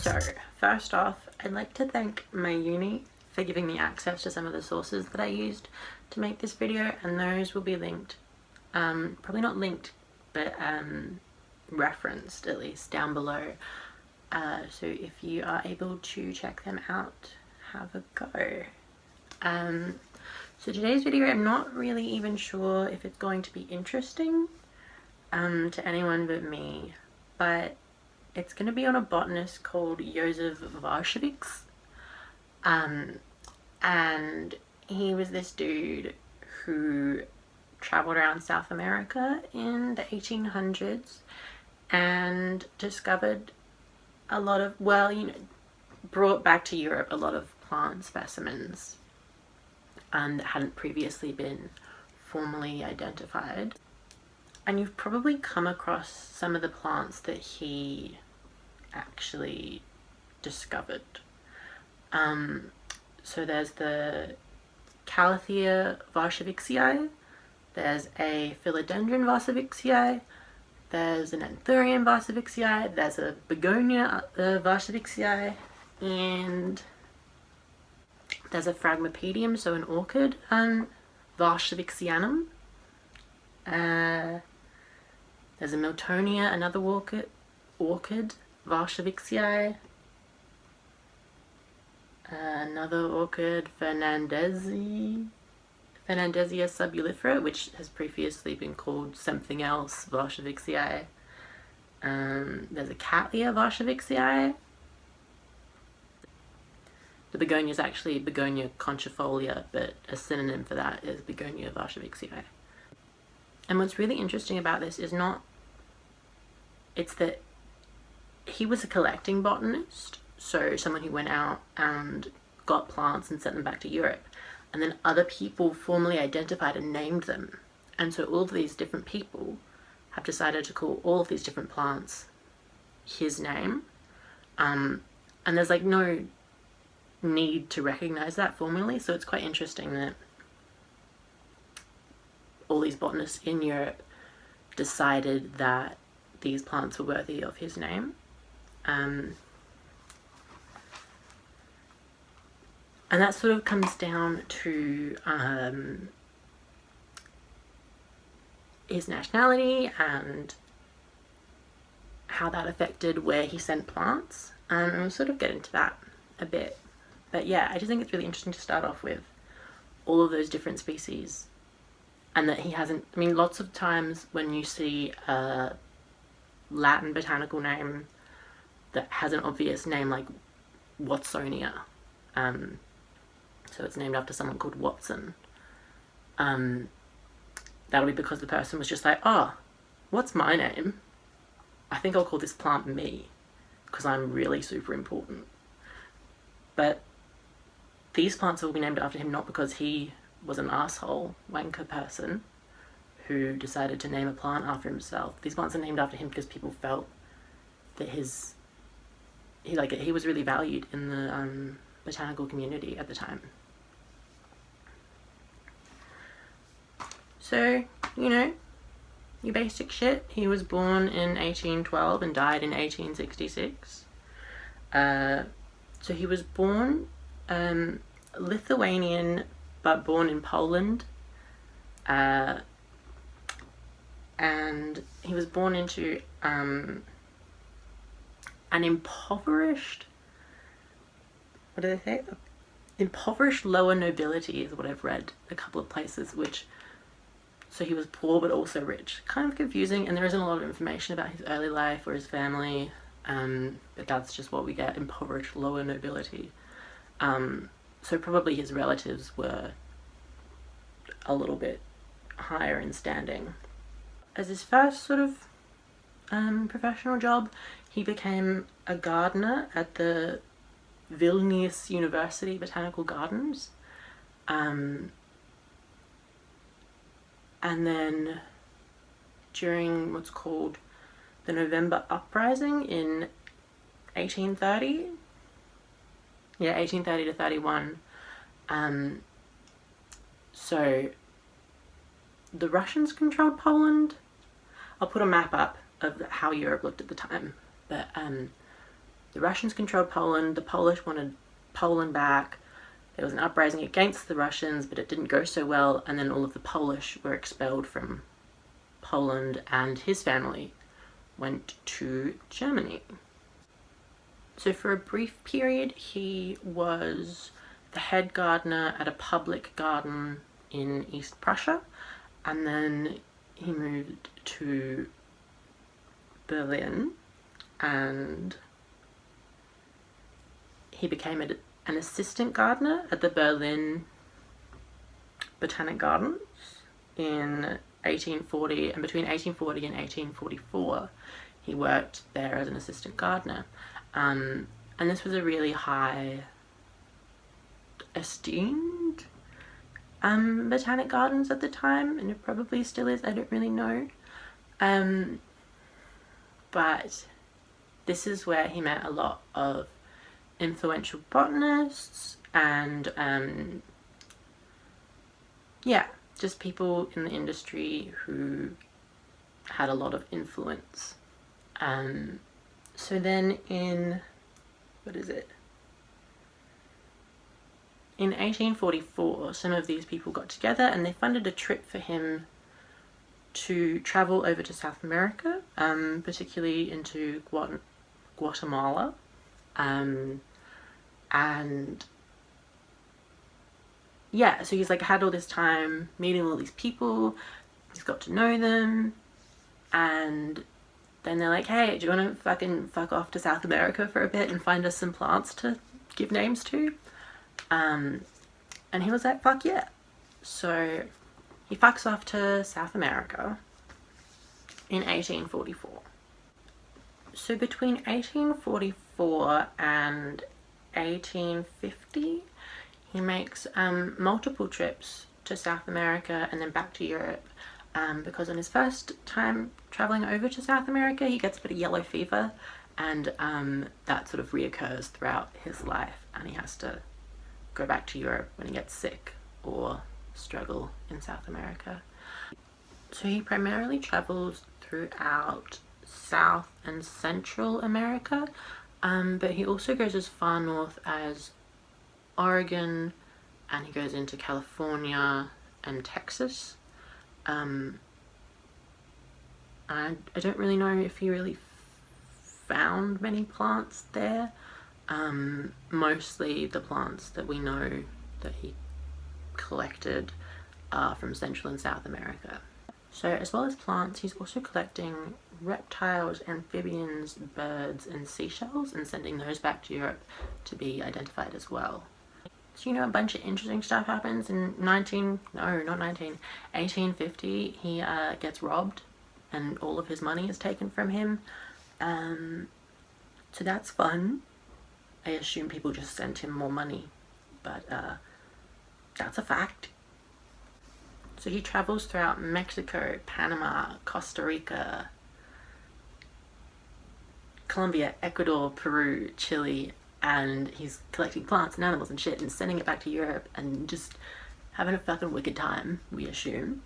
So, first off, I'd like to thank my uni for giving me access to some of the sources that I used to make this video, and those will be linked, probably not linked, but referenced at least down below. So if you are able to check them out, have a go. So today's video, I'm not really even sure if it's going to be interesting to anyone but me, but it's going to be on a botanist called Józef Warszewicz, and he was this dude who traveled around South America in the 1800s and discovered a lot of, well, you know, brought back to Europe a lot of plant specimens that hadn't previously been formally identified. And you've probably come across some of the plants that he actually discovered. So there's the Calathea warscewiczii, there's a Philodendron warscewiczii, there's an Anthurium warscewiczii, there's a Begonia warscewiczii, and there's a Phragmipedium, so an orchid, warscewichianum. There's a Miltonia, another orchid, Warscewiczii. Another orchid, Fernandezia subulifera, which has previously been called something else, Warszewicii. There's a Cattleya Warscewiczii. The begonia is actually Begonia conchifolia, but a synonym for that is Begonia Warscewiczii. And what's really interesting about this is it's that he was a collecting botanist, so someone who went out and got plants and sent them back to Europe, and then other people formally identified and named them. And so all of these different people have decided to call all of these different plants his name, and there's like no need to recognize that formally, so it's quite interesting that all these botanists in Europe decided that these plants were worthy of his name. And that sort of comes down to his nationality and how that affected where he sent plants. And we'll sort of get into that a bit. But yeah, I just think it's really interesting to start off with all of those different species. And that he hasn't, I mean, lots of times when you see a Latin botanical name that has an obvious name like Watsonia, so it's named after someone called Watson, that'll be because the person was just like, oh, what's my name? I think I'll call this plant me, because I'm really super important. But these plants will be named after him not because he was an asshole wanker person who decided to name a plant after himself. These plants are named after him because people felt that he was really valued in the botanical community at the time. So, you know, your basic shit. He was born in 1812 and died in 1866. So he was born Lithuanian, but born in Poland, and he was born into an impoverished, what do they say? Impoverished lower nobility is what I've read a couple of places, so he was poor but also rich. Kind of confusing, and there isn't a lot of information about his early life or his family, but that's just what we get, impoverished lower nobility. So probably his relatives were a little bit higher in standing. As his first sort of professional job, he became a gardener at the Vilnius University Botanical Gardens. And then during what's called the November Uprising in 1830, 1830 to 31, so the Russians controlled Poland. I'll put a map up of how Europe looked at the time, but the Russians controlled Poland, the Polish wanted Poland back. There was an uprising against the Russians, but it didn't go so well, and then all of the Polish were expelled from Poland, and his family went to Germany. So for a brief period, he was the head gardener at a public garden in East Prussia, and then he moved to Berlin, and he became an assistant gardener at the Berlin Botanic Gardens in 1840, and between 1840 and 1844 he worked there as an assistant gardener. And this was a really high esteemed botanic gardens at the time, and it probably still is, I don't really know. But this is where he met a lot of influential botanists and yeah, just people in the industry who had a lot of influence. So then in 1844, some of these people got together and they funded a trip for him to travel over to South America, particularly into Guatemala. And yeah, so he's like had all this time meeting all these people, he's got to know them, and then they're like, hey, do you want to fuck off to South America for a bit and find us some plants to give names to? And he was like, fuck yeah. So he fucks off to South America in 1844. So between 1844 and 1850, he makes multiple trips to South America and then back to Europe, because on his first time traveling over to South America, he gets a bit of yellow fever, and that sort of reoccurs throughout his life, and he has to go back to Europe when he gets sick or struggle in South America. So he primarily travels throughout South and Central America, but he also goes as far north as Oregon, and he goes into California and Texas. I don't really know if he really found many plants there. Mostly the plants that we know that he collected are from Central and South America. So as well as plants, he's also collecting reptiles, amphibians, birds and seashells and sending those back to Europe to be identified as well. So, you know, a bunch of interesting stuff happens in 1850. He gets robbed and all of his money is taken from him. So that's fun. I assume people just sent him more money, but that's a fact. So he travels throughout Mexico, Panama, Costa Rica, Colombia, Ecuador, Peru, Chile, and he's collecting plants and animals and shit and sending it back to Europe and just having a fucking wicked time, we assume.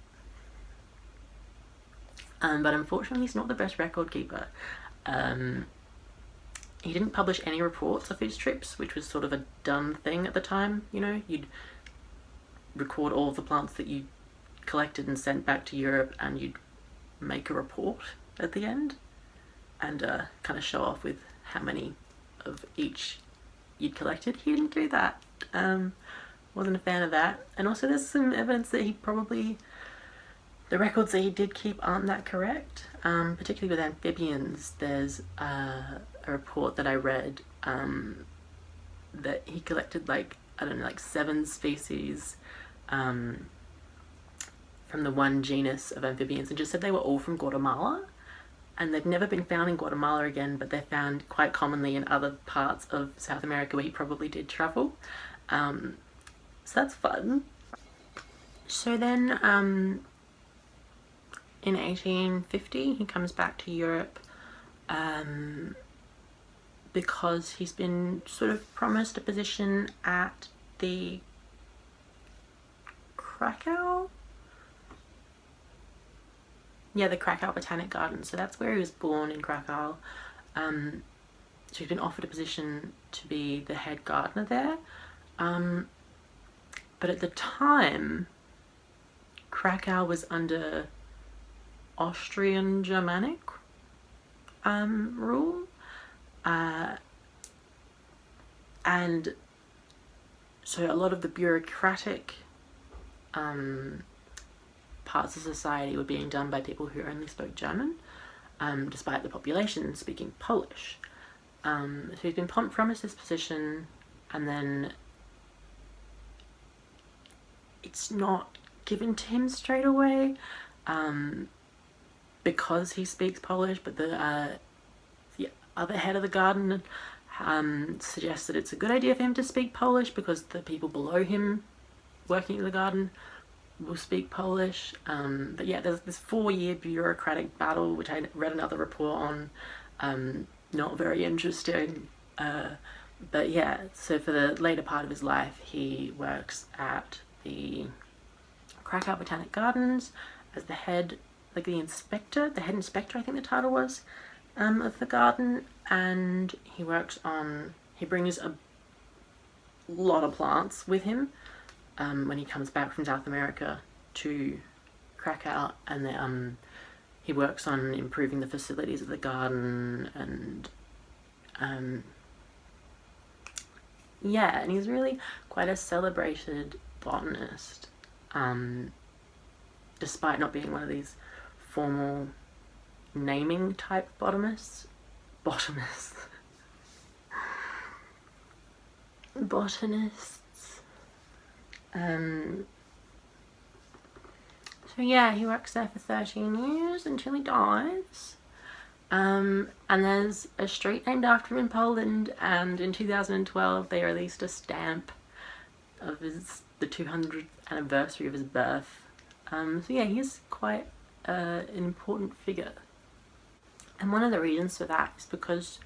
But unfortunately he's not the best record keeper. He didn't publish any reports of his trips, which was sort of a done thing at the time, you know? You'd record all of the plants that you collected and sent back to Europe, and you'd make a report at the end and kind of show off with how many of each you'd collected. He didn't do that. Wasn't a fan of that. And also there's some evidence that he probably, the records that he did keep aren't that correct, particularly with amphibians. There's a report that I read that he collected like 7 species from the one genus of amphibians, and just said they were all from Guatemala, and they've never been found in Guatemala again, but they're found quite commonly in other parts of South America where he probably did travel. So that's fun. So then in 1850 he comes back to Europe because he's been sort of promised a position at the Krakow? Yeah, the Krakow Botanic Garden. So that's where he was born, in Krakow. So he's been offered a position to be the head gardener there. But at the time, Krakow was under Austrian Germanic rule. And so a lot of the bureaucratic parts of society were being done by people who only spoke German, despite the population speaking Polish. So he's been promised this position, and then it's not given to him straight away because he speaks Polish, but the other head of the garden suggests that it's a good idea for him to speak Polish because the people below him working in the garden will speak Polish. But yeah, there's this 4-year bureaucratic battle, which I read another report on. Not very interesting. But yeah, so for the later part of his life, he works at the Krakow Botanic Gardens as the head, like the head inspector, I think the title was, of the garden. And he brings a lot of plants with him when he comes back from South America to Krakow, and he works on improving the facilities of the garden, and yeah, and he's really quite a celebrated botanist, despite not being one of these formal naming type botanists. So yeah, he works there for 13 years until he dies. And there's a street named after him in Poland, and in 2012 they released a stamp of the 200th anniversary of his birth. So yeah, he's quite an important figure. And one of the reasons for that is because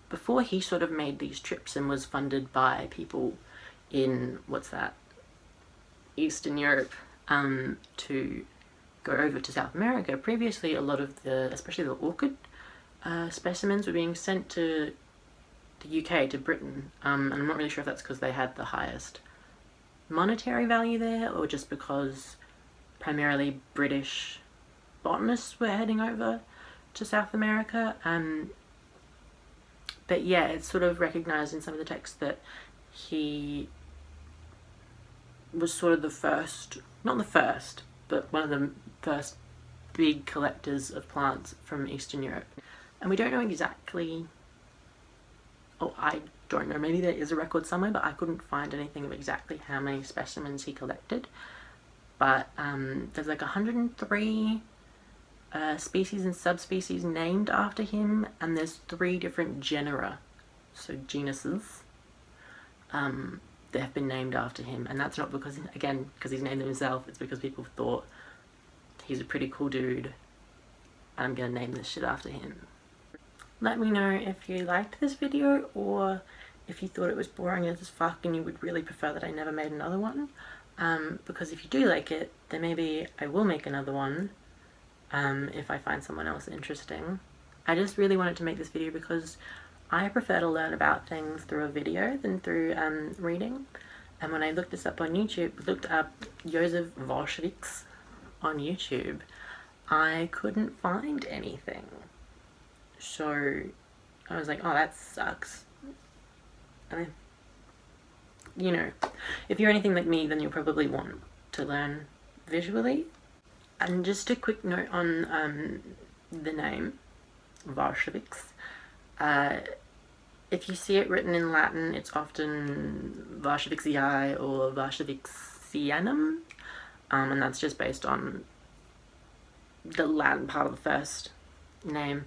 before he sort of made these trips and was funded by people in, Eastern Europe, to go over to South America. Previously, a lot of especially the orchid specimens were being sent to the UK, to Britain, and I'm not really sure if that's because they had the highest monetary value there, or just because primarily British botanists were heading over to South America. But yeah, it's sort of recognised in some of the texts that he was sort of the first, not the first, but one of the first big collectors of plants from Eastern Europe. And we don't know exactly, I don't know, maybe there is a record somewhere, but I couldn't find anything of exactly how many specimens he collected. But there's like 103 species and subspecies named after him, and there's 3 different genera, so genuses, that have been named after him. And that's not because, again, because he's named them himself, it's because people thought he's a pretty cool dude and I'm gonna name this shit after him. Let me know if you liked this video, or if you thought it was boring as fuck and you would really prefer that I never made another one. Because if you do like it, then maybe I will make another one if I find someone else interesting. I just really wanted to make this video because I prefer to learn about things through a video than through reading. And when I looked this up on YouTube, looked up Józef Warszewicz on YouTube, I couldn't find anything. So I was like, oh, that sucks. And you know, if you're anything like me, then you'll probably want to learn visually. And just a quick note on the name Warszewicz. If you see it written in Latin, it's often Warscewiczii or warscewiczianum, and that's just based on the Latin part of the first name.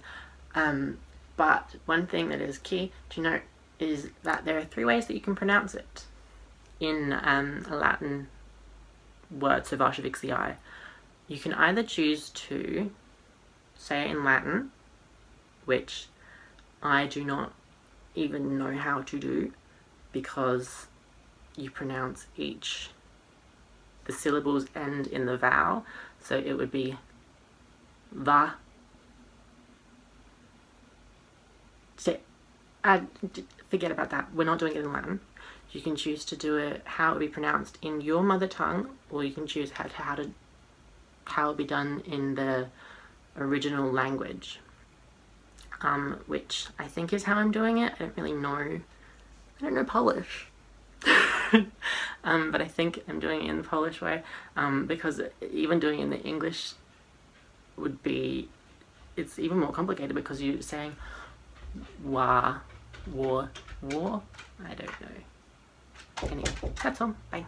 But one thing that is key to note is that there are 3 ways that you can pronounce it in a Latin word, so Warscewiczii. You can either choose to say it in Latin, which I do not even know how to do, because you pronounce the syllables end in the vowel, so it would be va, So forget about that. We're not doing it in Latin. You can choose to do it how it would be pronounced in your mother tongue, or you can choose how it would be done in the original language, which I think is how I'm doing it. I don't really know. I don't know Polish. But I think I'm doing it in the Polish way, because even doing it in the English would be, it's even more complicated because you're saying war. I don't know. Anyway, that's all. Bye.